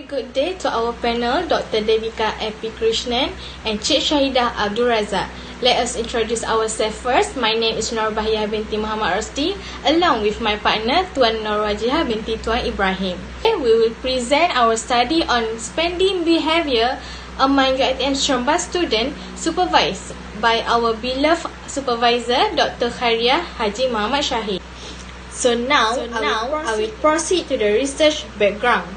good day to our panel, Dr. Devika Epi Krishnan and Cik Syahidah Abdul Razak. Let us introduce ourselves first. My name is Nur Bahiyah binti Muhammad Rosdi, along with my partner Tuan Nur Wajihah binti Tuan Ibrahim. Today, we will present our study on spending behavior among UiTM Seremban students supervised by our beloved supervisor, Dr. Khairia Haji Muhammad Shahid. So now I will proceed to the research background.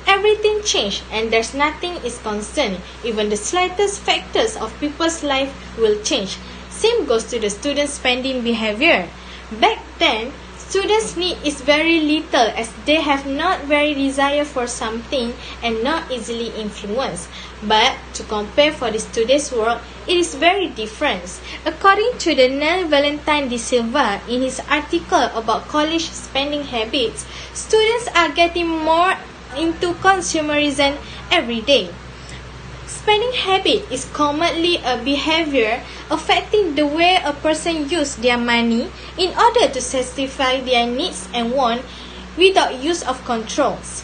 Everything changed and there's nothing is constant. Even the slightest factors of people's life will change. Same goes to the student spending behavior. Back then, students' need is very little as they have not very desire for something and not easily influenced. But to compare for the today's world, it is very different. According to the Nel Valentine de Silva in his article about college spending habits, students are getting more into consumerism every day. Spending habit is commonly a behavior affecting the way a person uses their money in order to satisfy their needs and wants without use of controls.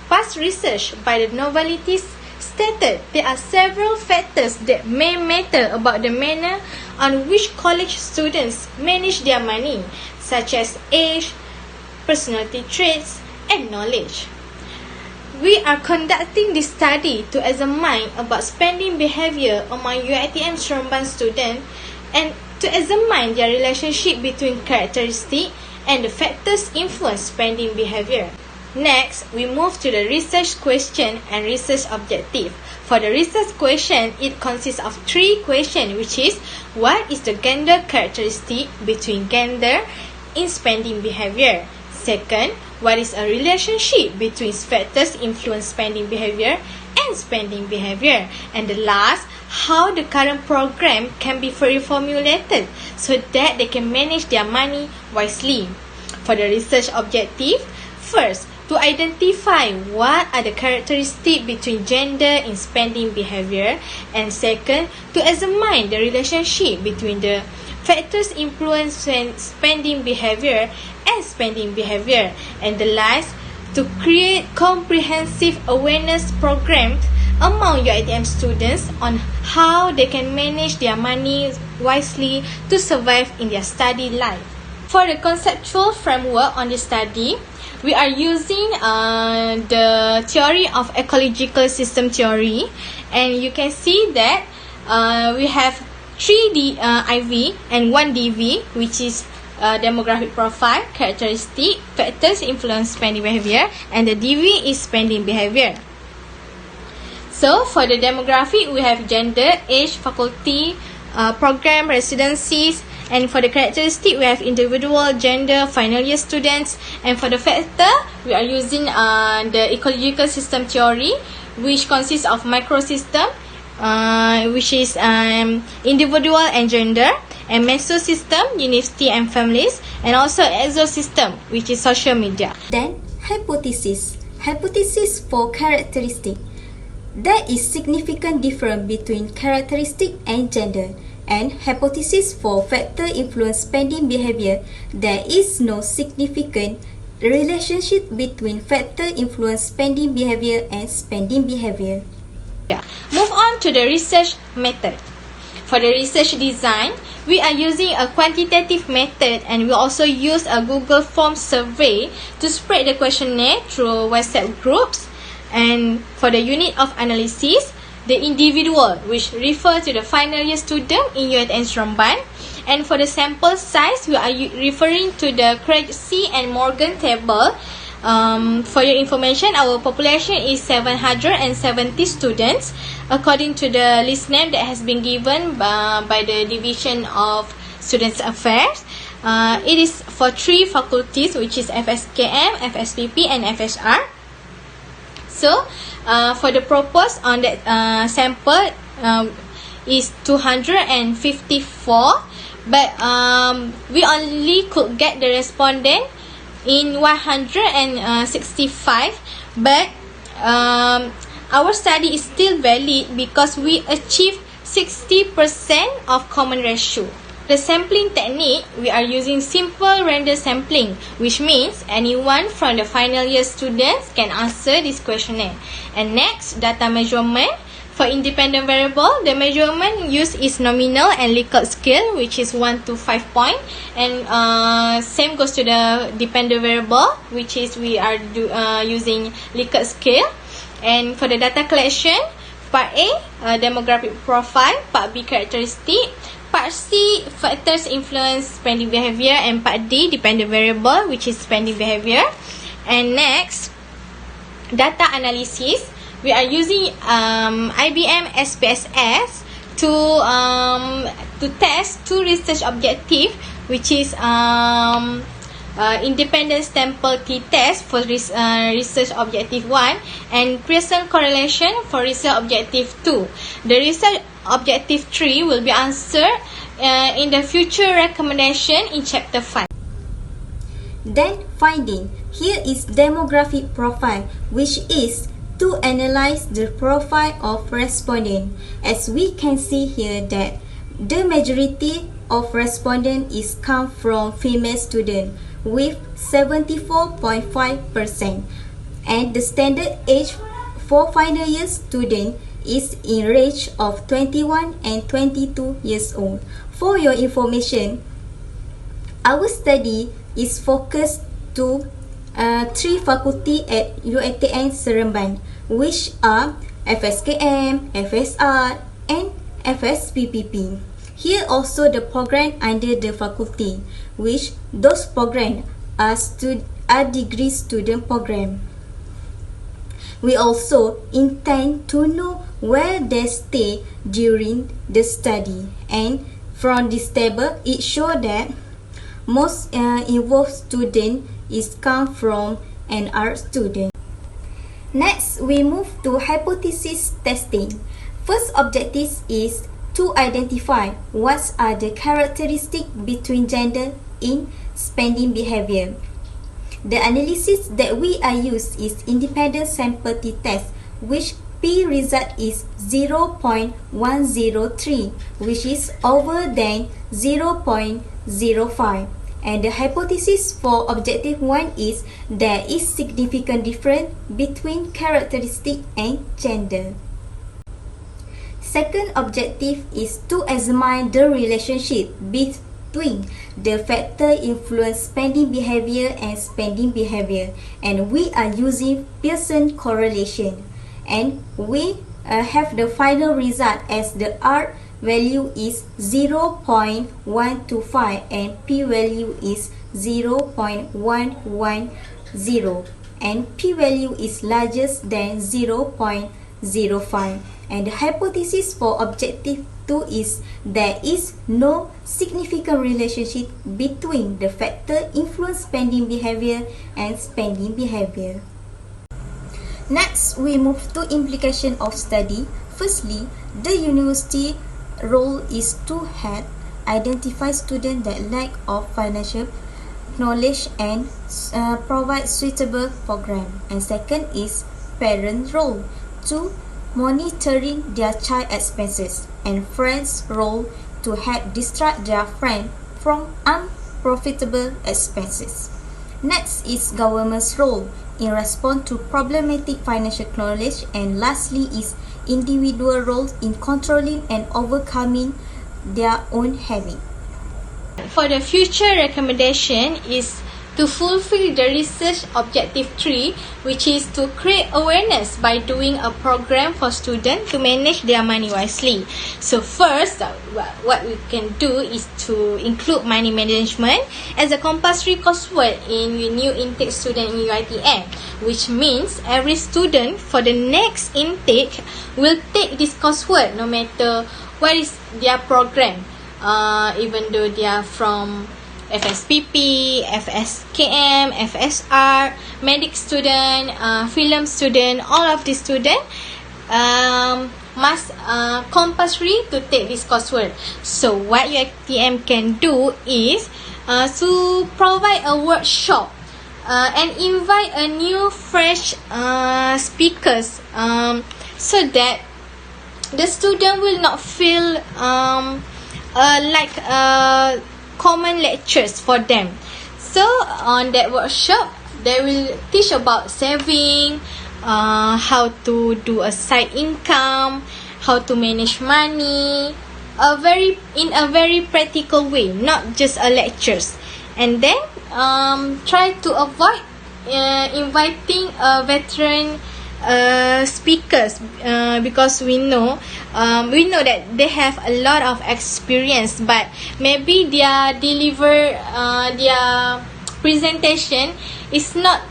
Past research by the novelists stated there are several factors that may matter about the manner on which college students manage their money, such as age, personality traits, and knowledge. We are conducting this study to examine about spending behavior among UiTM Seremban students and to examine their relationship between characteristics and the factors influence spending behavior. Next, we move to the research question and research objective. For the research question, it consists of 3 questions, which is, what is the gender characteristic between gender in spending behavior? Second, what is a relationship between factors influence spending behavior and spending behavior? And the last, how the current program can be reformulated so that they can manage their money wisely. For the research objective, first, to identify what are the characteristics between gender in spending behavior, and second, to examine the relationship between the factors influencing spending behavior and spending behavior, and the last, to create comprehensive awareness programs among UiTM students on how they can manage their money wisely to survive in their study life. For the conceptual framework on this study, we are using the theory of ecological system theory, and you can see that we have 3 IV and 1 DV, which is demographic profile, characteristic, factors influence spending behavior, and the DV is spending behavior. So for the demographic, we have gender, age, faculty, program, residencies, and for the characteristic, we have individual, gender, final year students, and for the factor, we are using the ecological system theory, which consists of microsystem, which is individual and gender, and mesosystem, university and families, and also exosystem, which is social media. Then hypothesis. Hypothesis for characteristic. There is significant difference between characteristic and gender. And hypothesis for factor influence spending behavior. There is no significant relationship between factor influence spending behavior and spending behavior. Move on to the research method. For the research design, we are using a quantitative method, and we also use a Google Form survey to spread the questionnaire through WhatsApp groups. And for the unit of analysis, the individual, which refer to the final year student in UiTM Seremban. And for the sample size, we are referring to the Craig C. and Morgan table. For your information, our population is 770 students according to the list name that has been given by the Division of Students Affairs. It is for 3 faculties, which is FSKM, FSPP, and FSR. So, for the proposed on that sample is 254, but we only could get the respondent in 165, but our study is still valid because we achieved 60% of common ratio. The sampling technique, we are using simple random sampling, which means anyone from the final year students can answer this questionnaire. And next, data measurement. For independent variable, the measurement used is nominal and Likert scale, which is 1 to 5 point. And same goes to the dependent variable, which is we are using Likert scale. And for the data collection, part A, demographic profile, part B, characteristic, part C, factors influence spending behavior, and part D, dependent variable, which is spending behavior. And next, data analysis. We are using IBM SPSS to test two research objectives, which is independent sample t-test for research objective 1 and Pearson correlation for research objective 2. The research objective 3 will be answered in the future recommendation in chapter 5. Then finding. Here is demographic profile, which is to analyze the profile of respondent. As we can see here that the majority of respondent is come from female student with 74.5%, and the standard age for final year student is in range of 21 and 22 years old. For your information, our study is focused to 3 faculty at UiTM Seremban, which are FSKM, FSR, and FSPPP. Here also the program under the faculty, which those programs are degree student program. We also intend to know where they stay during the study, and from this table it shows that most involved student is come from an art student. Next, we move to hypothesis testing. First objective is to identify what are the characteristics between gender in spending behavior. The analysis that we are used is independent sample t-test, which P result is 0.103, which is over than 0.05. And the hypothesis for objective 1 is there is significant difference between characteristic and gender. Second objective is to examine the relationship between the factor influence spending behavior and spending behavior, and we are using Pearson correlation, and we have the final result as the R value is 0.125 and P value is 0.110, and P value is largest than 0.05. And the hypothesis for objective 2 is there is no significant relationship between the factor influence spending behavior and spending behavior. Next, we move to implication of study. Firstly, the university role is to help identify students that lack of financial knowledge and provide suitable program. And second is parent role to monitoring their child expenses, and friends role to help distract their friend from unprofitable expenses. Next is government's role in response to problematic financial knowledge, and lastly is individual roles in controlling and overcoming their own habit. For the future recommendation is to fulfill the research objective 3, which is to create awareness by doing a program for students to manage their money wisely. So first, what we can do is to include money management as a compulsory coursework in new intake student in UiTM, which means every student for the next intake will take this coursework no matter what is their program, even though they are from FSPP, FSKM, FSR, medic student, film student, all of these students must compulsory to take this coursework. So what UiTM can do is to provide a workshop and invite a new fresh speakers so that the student will not feel common lectures for them. So on that workshop, they will teach about saving, how to do a side income, how to manage money, in a very practical way, not just a lectures. And then try to avoid inviting a veteran speakers, because we know that they have a lot of experience, but maybe their presentation is not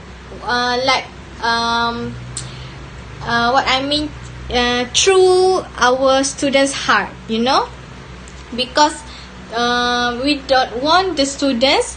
what I mean, through our students' heart, because we don't want the students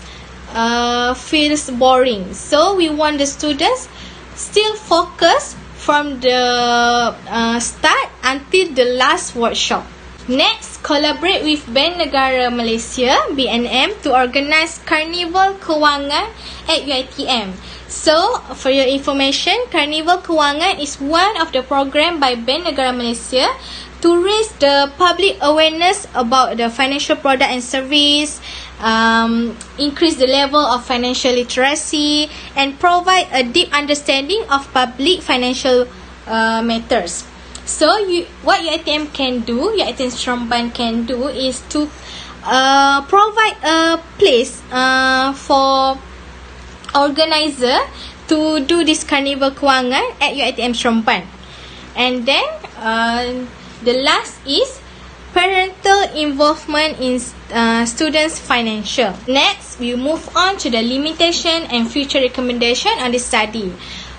feels boring. So we want the students still focus from the start until the last workshop. Next, collaborate with Bank Negara Malaysia (BNM) to organize Carnival Kewangan at UiTM. So, for your information, Carnival Kewangan is one of the program by Bank Negara Malaysia to raise the public awareness about the financial product and service, increase the level of financial literacy, and provide a deep understanding of public financial matters. So, what UiTM can do, UiTM Seremban can do, is to provide a place for organizer to do this Carnival Kewangan at UiTM Seremban. And then the last is parental involvement in students' financial. Next, we move on to the limitation and future recommendation on the study.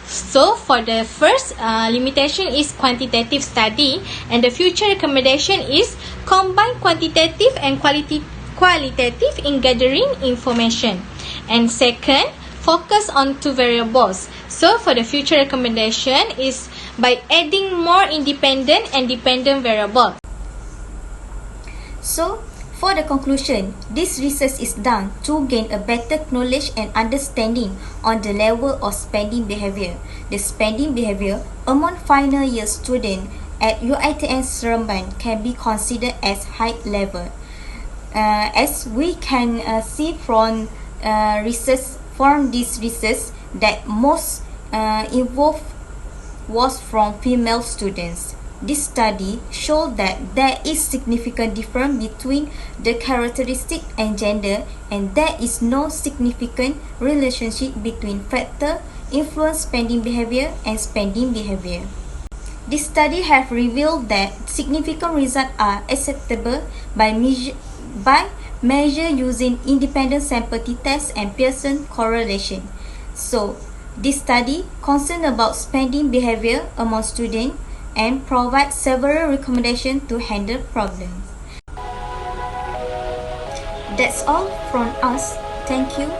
So, for the first limitation is quantitative study, and the future recommendation is combine quantitative and qualitative in gathering information. And second, focus on two variables. So, for the future recommendation is by adding more independent and dependent variables. So, for the conclusion, this research is done to gain a better knowledge and understanding on the level of spending behavior. The spending behavior among final year students at UiTM Seremban can be considered as high level. As we can see from this research that most involved was from female students. This study showed that there is significant difference between the characteristic and gender, and there is no significant relationship between factor influence spending behavior and spending behavior. This study have revealed that significant results are acceptable by measure using independent sample t-test and Pearson correlation. So, this study concerned about spending behavior among students and provide several recommendations to handle problems. That's all from us. Thank you.